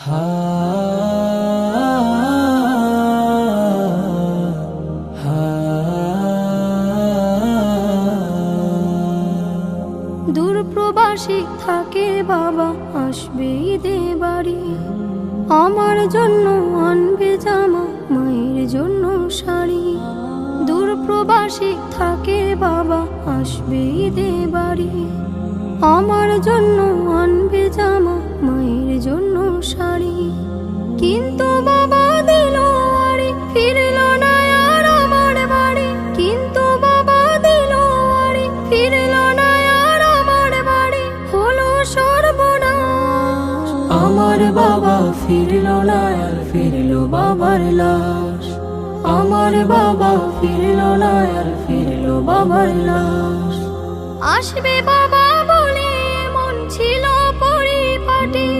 হা হা দূর প্রবাসী থাকে বাবা, আসবে ঈদে বাড়ি। আমার জন্য আনবে জামা, মায়ের জন্য শাড়ি। দূর প্রবাসী থাকে বাবা, আসবে ঈদে বাড়ি। আমার জন্য আনবে জামা, মায়ের জন্য শাড়ি। কিন্তু বাবা দিল আড়ি, ফিরল না আর আমার বাড়ি। কিন্তু বাবা দিল আড়ি, ফিরল না আর আমার বাড়ি। হলো সর্বনাশ, আমার বাবা ফিরল না আর ফিরল বাবার লাশ। আমার বাবা ফিরল না আর ফিরল বাবার লাশ। আসবে বাবা বলে মন ছিল পরিপাটি।